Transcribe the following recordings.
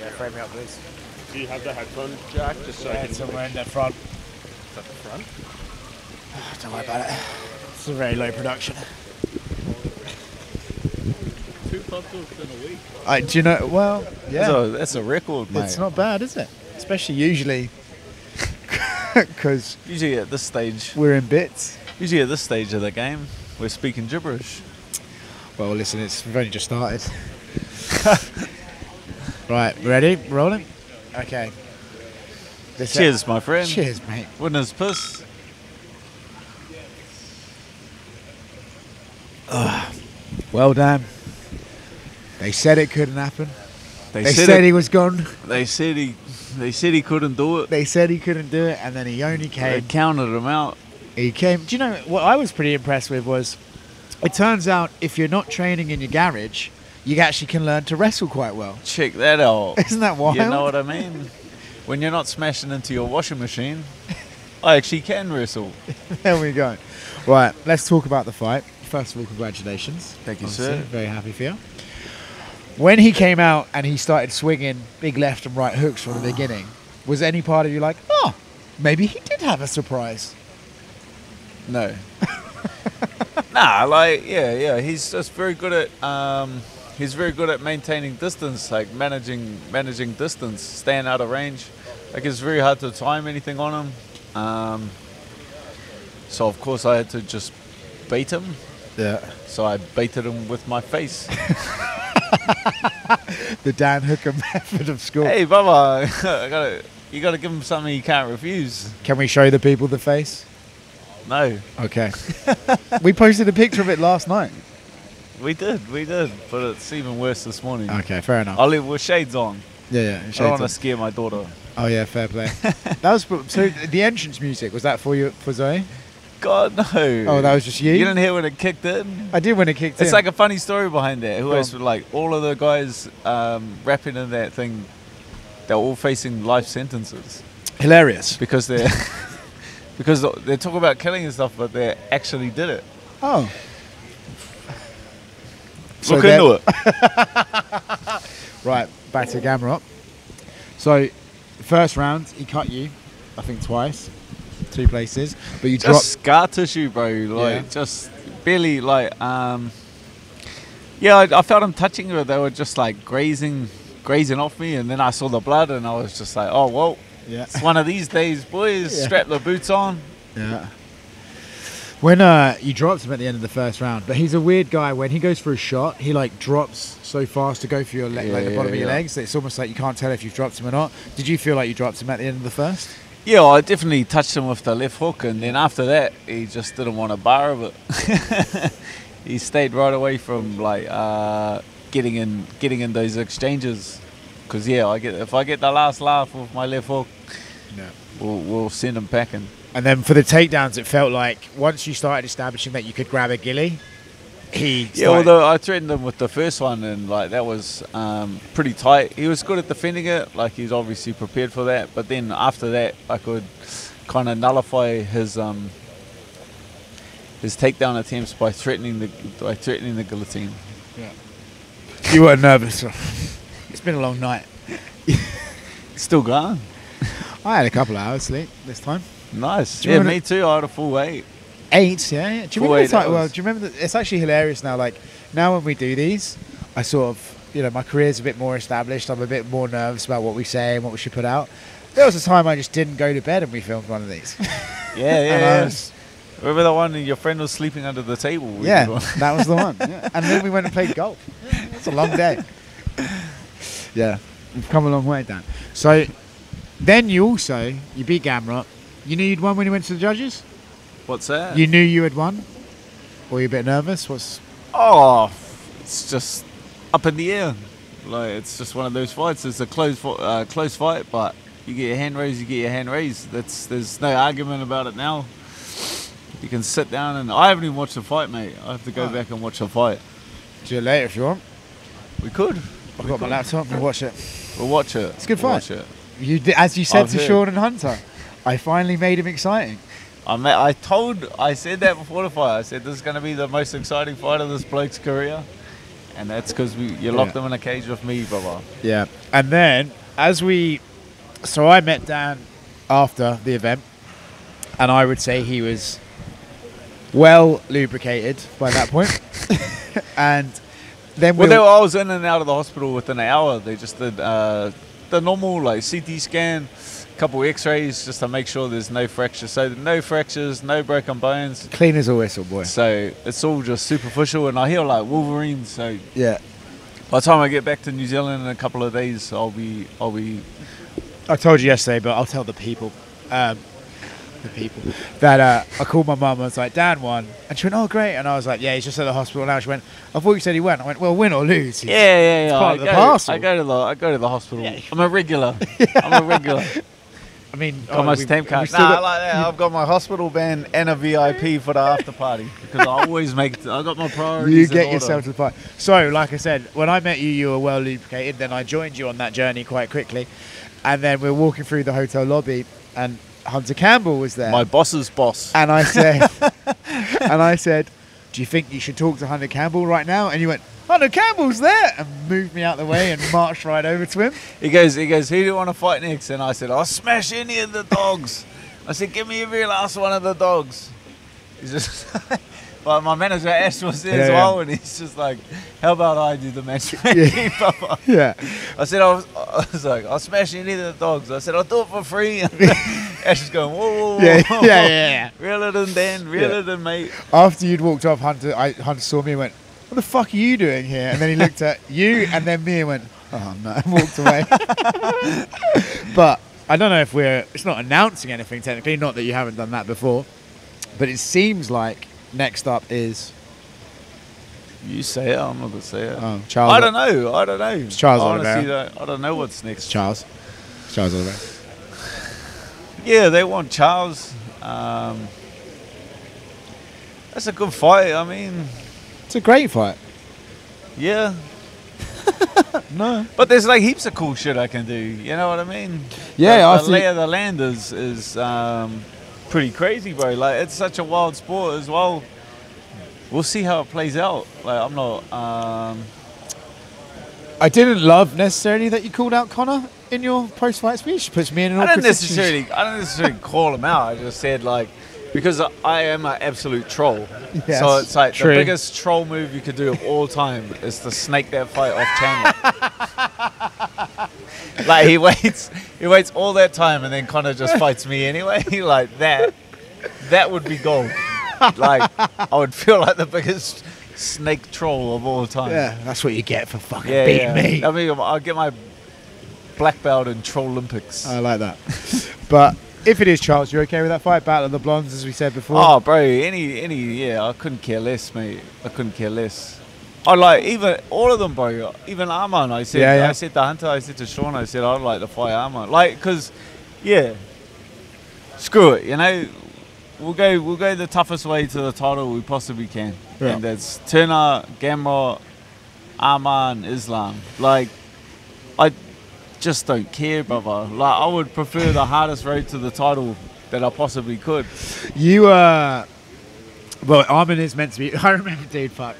Yeah, frame me up, please. Do you have the headphone jack? Just so I can... somewhere in the front. Is that the front? Don't worry about it. It's a very low production. 2 pub talks in a week. Do you know? Well, yeah. That's a record, mate. It's not bad, is it? Especially usually, because Usually at this stage, we're in bits. usually at this stage of the game, we're speaking gibberish. Well, listen, we've only just started. Right, ready? Rolling? Okay. Cheers, my friend. Cheers, mate. Winner's piss. Well done. They said it couldn't happen. They said he was gone. They said he couldn't do it. They said he couldn't do it, and then he only They came. counted him out. He came. Do you know what I was pretty impressed with was, it turns out if you're not training in your garage, you actually can learn to wrestle quite well. Check that out. Isn't that wild? You know what I mean? When you're not smashing into your washing machine, I actually can wrestle. There we go. Right, let's talk about the fight. First of all, congratulations. Thank you, Obviously, sir. Very happy for you. When he came out and he started swinging big left and right hooks from the beginning, was any part of you like, oh, maybe he did have a surprise? No. Nah, like yeah. He's just very good at maintaining distance, like managing distance, staying out of range. Like it's very hard to time anything on him. So of course I had to just bait him. Yeah. So I baited him with my face. The Dan Hooker method of school. Hey, Bubba, you gotta give him something you can't refuse. Can we show the people the face? No, Okay. We posted a picture of it last night. we did, but it's even worse this morning. Okay, fair enough. I'll live with shades on. Yeah. I don't want to scare my daughter. Oh yeah, fair play. That was so. The entrance music, was that for Zoe? God, no. Oh, that was just you? You didn't hear when it kicked in? I did when it kicked in. It's like a funny story behind that. Go Always on. like all of the guys rapping in that thing, they're all facing life sentences Hilarious. because they're talking about killing and stuff, but they actually did it. Oh. Look into it. Right, back to Gamrot. So, first round, he cut you, I think twice, 2 places, but you Just dropped. scar tissue, bro. Like Yeah. just barely like yeah, I felt him touching her. They were just like grazing off me, and then I saw the blood, and I was just like, oh well, Yeah. it's one of these days, boys. Yeah. Strap the boots on. Yeah. When you dropped him at the end of the first round, but he's a weird guy. When he goes for a shot, he like drops so fast to go for your leg, like the bottom of your legs. That it's almost like you can't tell if you've dropped him or not. Did you feel like you dropped him at the end of the first? Yeah, I definitely touched him with the left hook, and then after that, he just didn't want a bar of it. He stayed right away from like getting in those exchanges, because if I get the last laugh with my left hook, No. we'll send him packing. And then for the takedowns, it felt like once you started establishing that you could grab a gilly, Yeah, although I threatened him with the first one, and like that was pretty tight. He was good at defending it, like he's obviously prepared for that. But then after that, I could kind of nullify his takedown attempts by threatening the guillotine. Yeah. You weren't nervous. It's been a long night. Still going. I had a couple of hours sleep this time. Nice. Do you Yeah, remember me too. I had a full 8. 8, yeah. Do you Full remember 8 the time? Well, hours. do you remember? It's actually hilarious now. Like now when we do these, I sort of, my career's a bit more established. I'm a bit more nervous about what we say and what we should put out. There was a time I just didn't go to bed and we filmed one of these. Yeah. Remember that one? Your friend was sleeping under the table. Yeah, that was the one. Yeah. And then we went and played golf. It's a long day. Yeah, we've come a long way, Dan. So then you beat Gamrot. You knew you'd won when you went to the judges? What's that? You knew you had won? Or were you a bit nervous? Oh, it's just up in the air. Like it's just one of those fights. It's a close fight, but you get your hand raised, There's no argument about it now. You can sit down and I haven't even watched the fight, mate. I have to go back and watch the fight. Do it later if you want. We could. I've got my laptop. We'll watch it. We'll watch it. It's a good We'll fight. watch it. You did, as you said I've to heard. Sean and Hunter, I finally made him exciting. I said that before the fight. I said this is going to be the most exciting fight of this bloke's career, and that's because you locked them in a cage with me, brother. Yeah. And then so I met Dan after the event, and I would say he was well lubricated by that point. And then I was in and out of the hospital within an hour. They just did the normal like CT scan, couple X-rays just to make sure there's no fractures. So no fractures, no broken bones. Clean as a whistle, boy. So it's all just superficial, and I heal like Wolverine. So yeah. By the time I get back to New Zealand in a couple of days, I'll be. I told you yesterday, but I'll tell the people. That I called my mum and was like, Dan won, and she went, oh great, and I was like, yeah, he's just at the hospital now. She went, I thought you said he went. I went, well, win or lose, yeah. Part of the parcel. I go to the hospital. Yeah. I'm a regular. I'm a regular. I mean, got my stamp card. Nah, like that. I've got my hospital band and a VIP for the after party because I always make. I got my priorities. You get in yourself to the party. So, like I said, when I met you, you were well lubricated. Then I joined you on that journey quite quickly, and then we were walking through the hotel lobby, and Hunter Campbell was there. My boss's boss. And I said, do you think you should talk to Hunter Campbell right now? And you went, Hunter Campbell's there, and moved me out the way and marched right over to him. He goes, who do you want to fight next? And I said, I'll smash any of the dogs. I said, give me every last one of the dogs. He's just, but my manager Ash was there as well, and he's just like, how about I do the matchmaking, Papa? Yeah. I said, I was like, I'll smash any of the dogs. I said, I'll do it for free. Ash is going, whoa. Yeah. Reel it in, Dan. Reel it in, mate. After you'd walked off, Hunter saw me and went, what the fuck are you doing here? And then he looked at you and then me and went, oh no, and walked away. But I don't know if it's not announcing anything technically, not that you haven't done that before, but it seems like next up is... You say it, I'm not going to say it. Oh, Charles. I don't know. It's Charles Oliveira. I don't know what's next. It's Charles Oliveira. Yeah, they want Charles. That's a good fight. I mean... It's a great fight. Yeah. No. But there's like heaps of cool shit I can do. You know what I mean? Yeah, the lay of the land is pretty crazy, bro. Like, it's such a wild sport as well. We'll see how it plays out. Like, I'm not... I didn't love necessarily that you called out Connor in your post-fight speech. It puts me in an awkward situation. I don't necessarily call him out. I just said, like, because I am an absolute troll. Yes, so it's like true. The biggest troll move you could do of all time is to snake that fight off channel. Like, he waits all that time and then Connor just fights me anyway. Like, that would be gold. Like, I would feel like the biggest snake troll of all time. Yeah, that's what you get for fucking beating me. I mean, I'll get my black belt in Troll Olympics. I like that. But if it is Charles, you're okay with that fight? Battle of the Blondes, as we said before. Oh, bro, I couldn't care less, mate. I couldn't care less. I like even all of them, bro. Even Arman, I said to Hunter, I said to Sean, I said I'd like to fight Arman, like, because, screw it, you know. We'll go the toughest way to the title we possibly can, and that's Turner, Gamrot, Arman, Islam. Like, I just don't care, brother. Like, I would prefer the hardest road to the title that I possibly could. Well, Arman is meant to be. I remember, dude. Fuck.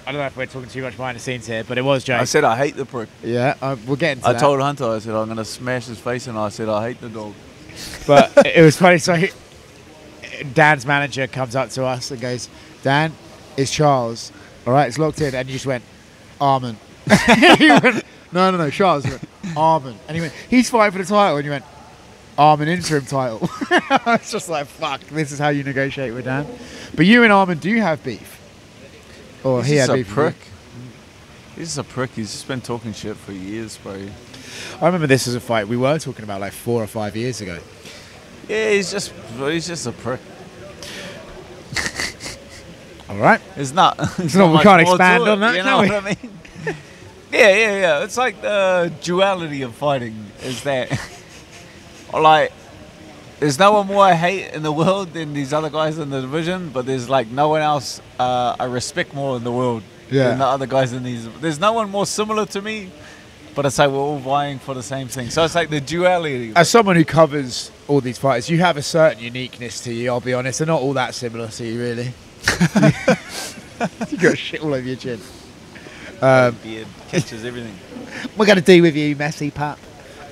I don't know if we're talking too much behind the scenes here, but it was Joe. I said I hate the prick. Yeah, we'll get into that. I told Hunter, I said I'm gonna smash his face, and I said I hate the dog. But it was funny. So Dan's manager comes up to us and goes, Dan, it's Charles. All right, it's locked in. And you just went, Arman. He went, no, Charles. He went, Arman. And he went, he's fighting for the title. And you went, Arman interim title. I was just like, fuck, this is how you negotiate with Dan. But you and Arman do have beef. Or he had beef. He's just a prick. He's just been talking shit for years, bro. I remember this as a fight we were talking about like 4 or 5 years ago. Yeah, he's just a prick. All right. It's not. We can't expand on that, you know what I mean? Yeah. It's like the duality of fighting is that, like, there's no one more I hate in the world than these other guys in the division, but there's like no one else I respect more in the world than the other guys in these. There's no one more similar to me, but it's like we're all vying for the same thing. So it's like the duality. As someone who covers all these fighters, you have a certain uniqueness to you, I'll be honest. They're not all that similar to you, really. You got shit all over your chin. Beard catches everything. We're gonna do with you, messy pup.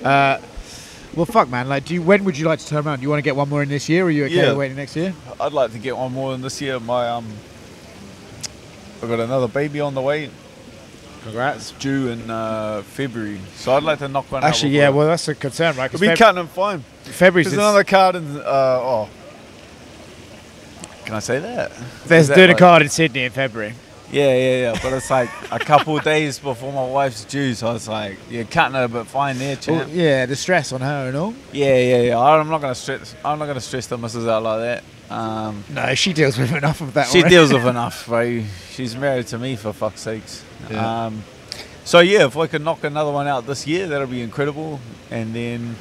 Well, fuck, man. Like, when would you like to turn around? Do you want to get one more in this year, or are you okay with waiting next year? I'd like to get one more in this year. I've got another baby on the way. Congrats. Due in February, so I'd like to knock one out. Actually, yeah. Well, that's a concern, right? We'll be cutting them fine. February's There's another card in. Can I say that? There's doing a card in Sydney in February. Yeah. But it's like a couple of days before my wife's due, so it's like you're cutting her, but fine there, champ. Well, yeah, the stress on her and all. Yeah. I'm not gonna stress the missus out like that. No, she deals with enough of that. She already. deals with enough, bro. She's married to me, for fuck's sakes. Yeah. So yeah, if I could knock another one out this year, that'll be incredible, and then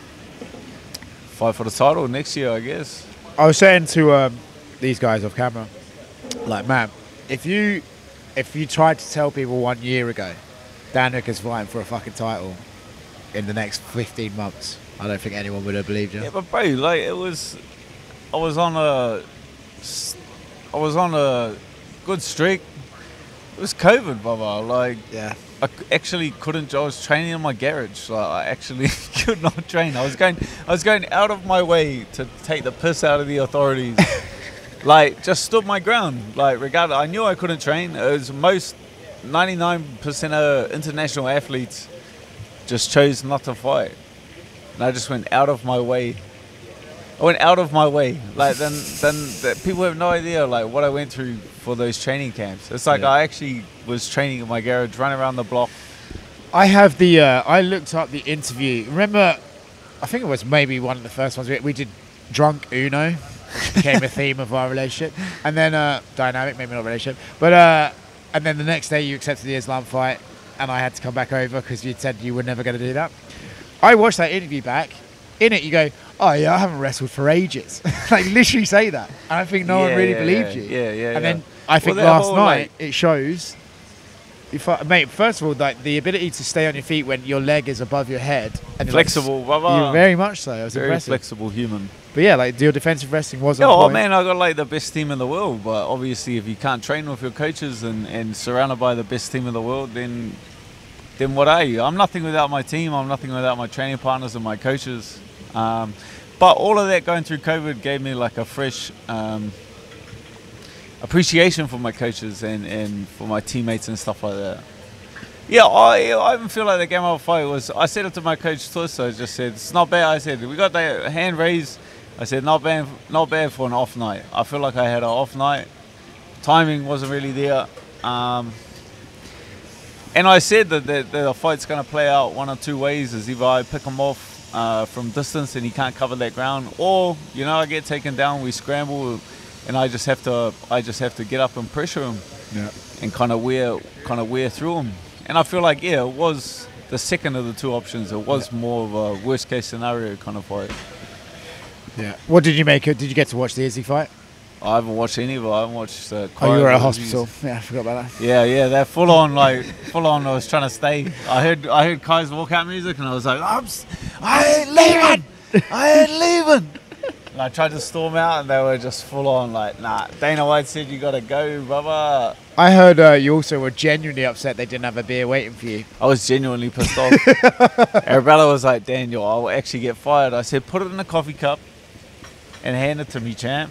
fight for the title next year, I guess. I was saying to these guys off camera, like, man, if you tried to tell people 1 year ago Dan Hooker's fighting for a fucking title in the next 15 months, I don't think anyone would have believed you. Yeah, but bro, like I was on a good streak. It was COVID, brother. Like, Yeah. I actually couldn't. I was training in my garage. Like, I actually could not train. I was going out of my way to take the piss out of the authorities. Like, just stood my ground. Like, regardless, I knew I couldn't train. It was 99% of international athletes just chose not to fight, and I just went out of my way. I went out of my way. Like, then people have no idea like what I went through for those training camps. It's like I actually was training in my garage, running around the block. I have the. I looked up the interview. Remember, I think it was maybe one of the first ones we did. Drunk Uno, which became a theme of our relationship, and then dynamic, maybe not relationship, but and then the next day you accepted the Islam fight, and I had to come back over because you'd said you were never going to do that. I watched that interview back. In it, you go, "Oh yeah, I haven't wrestled for ages." Like, literally say that, and I think no one really believed you. Yeah. And then I think last night it shows. Mate, first of all, like the ability to stay on your feet when your leg is above your head. And Flexible, brother. You're very much so. It was Very impressive. flexible human. But yeah, like your defensive wrestling was on Yeah, point. man, I got like the best team in the world. But obviously, if you can't train with your coaches and surrounded by the best team in the world, then what are you? I'm nothing without my team. I'm nothing without my training partners and my coaches. But all of that going through COVID gave me like a fresh appreciation for my coaches and for my teammates and stuff like that. Yeah, I even feel like the game of fight was. I said it to my coach Tuss. I just said it's not bad. I said we got the hand raised. I said not bad for an off night. I feel like I had an off night. Timing wasn't really there, and I said that the fight's going to play out one or two ways. Is either I pick him off from distance and he can't cover that ground, or I get taken down, we scramble, and I just have to get up and pressure him, and kind of wear through him. And I feel like it was the second of the two options. It was more of a worst case scenario kind of fight. Yeah. What did you make it? Did you get to watch the Izzy fight? I haven't watched any of it. I haven't watched. Oh, you were at a hospital. Yeah, I forgot about that. Yeah. They're full on. I was trying to stay. I heard Kai's walkout music, and I was like, I ain't leaving. And I tried to storm out, and they were just full on like, nah. Dana White said you gotta go, brother. I heard you also were genuinely upset they didn't have a beer waiting for you. I was genuinely pissed off. Arabella was like, Daniel, I'll actually get fired. I said, put it in a coffee cup and hand it to me, champ.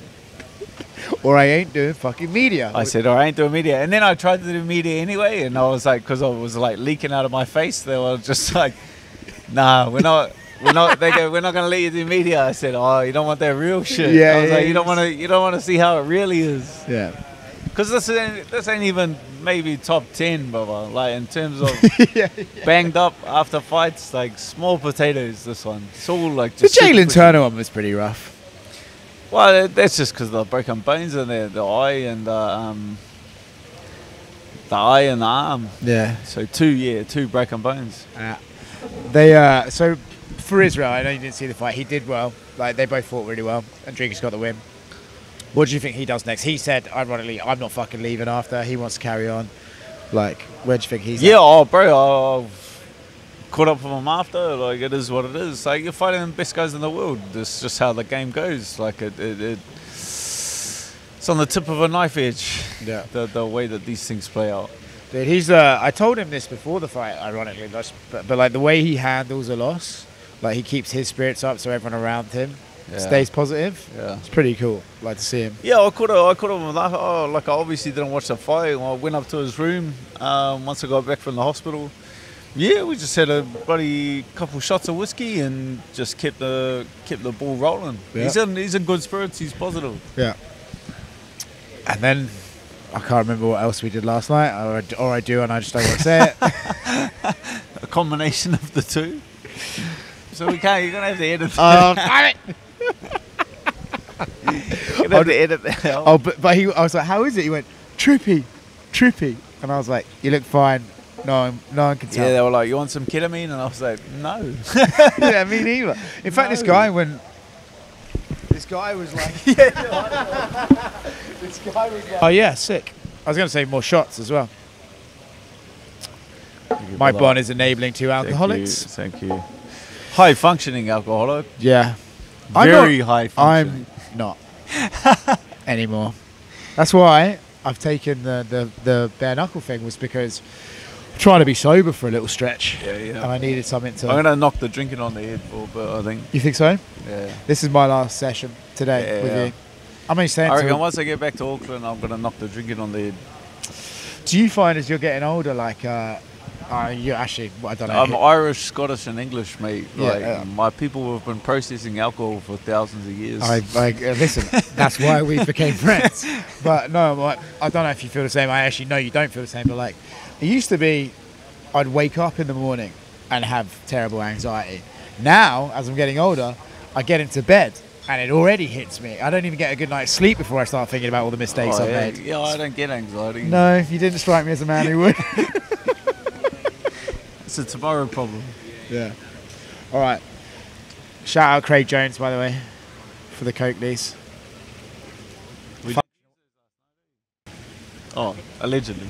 Or I ain't doing fucking media. I said, I ain't doing media. And then I tried to do media anyway, and I was like, because I was like leaking out of my face, they were just like, nah, we're not. They go, we're not gonna let you do media. I said, oh, you don't want that real shit. Yeah, I was like, you don't want to see how it really is. Yeah. Because this ain't even maybe top 10, brother. Like in terms of banged up after fights, like small potatoes. This one, it's all like just the Jalen Turner one was pretty rough. Well, that's just because the broken bones in there, the eye and the arm. Yeah. So two broken bones. They so for Israel, I know you didn't see the fight. He did well. Like they both fought really well, and Driggs got the win. What do you think he does next? He said, ironically, I'm not fucking leaving after. He wants to carry on. Like, where do you think he's at? Bro, I've caught up with him after. Like, it is what it is. Like, you're fighting the best guys in the world. That's just how the game goes. Like, it's on the tip of a knife edge. Yeah. The way that these things play out. Dude, he's. I told him this before the fight, ironically, but like the way he handles a loss, like he keeps his spirits up, so everyone around him stays positive. Yeah, it's pretty cool. Like to see him. Yeah, I could have. Like I obviously didn't watch the fight. I went up to his room once I got back from the hospital. Yeah, we just had a bloody couple shots of whiskey and just kept the ball rolling. Yeah. He's in good spirits. He's positive. Yeah. And then I can't remember what else we did last night, or I do, and I just don't want to say it. A combination of the two. So we can't. You're gonna have to edit. Damn it! You're gonna have to edit that out. Oh, but I was like, "How is it?" He went, "Trippy," and I was like, "You look fine." No one can tell. Yeah, they were like, "You want some ketamine?" And I was like, "No." Yeah, me neither. In fact, this guy was like, this guy was like, oh yeah, sick. I was going to say more shots as well. My bond is enabling 2 alcoholics. Thank you. High functioning alcoholic. Yeah. Very high functioning. I'm not anymore. That's why I've taken the bare knuckle thing, was because I'm trying to be sober for a little stretch. Yeah. And I needed something to... I'm going to knock the drinking on the head for a bit, I think. You think so? Yeah. This is my last session today with you. I'm only saying... I reckon once I get back to Auckland, I'm going to knock the drinking on the head. Do you find as you're getting older, like... you actually, I don't know. I'm Irish, Scottish, and English, mate. My people have been processing alcohol for thousands of years. Listen, that's why we became friends. But no, I don't know if you feel the same. I actually know you don't feel the same. But like, it used to be, I'd wake up in the morning and have terrible anxiety. Now, as I'm getting older, I get into bed and it already hits me. I don't even get a good night's sleep before I start thinking about all the mistakes I've made. Yeah, I don't get anxiety. No, you didn't strike me as a man who would. It's a tomorrow problem. Yeah. All right. Shout out Craig Jones, by the way, for the Coke lease. Oh, allegedly.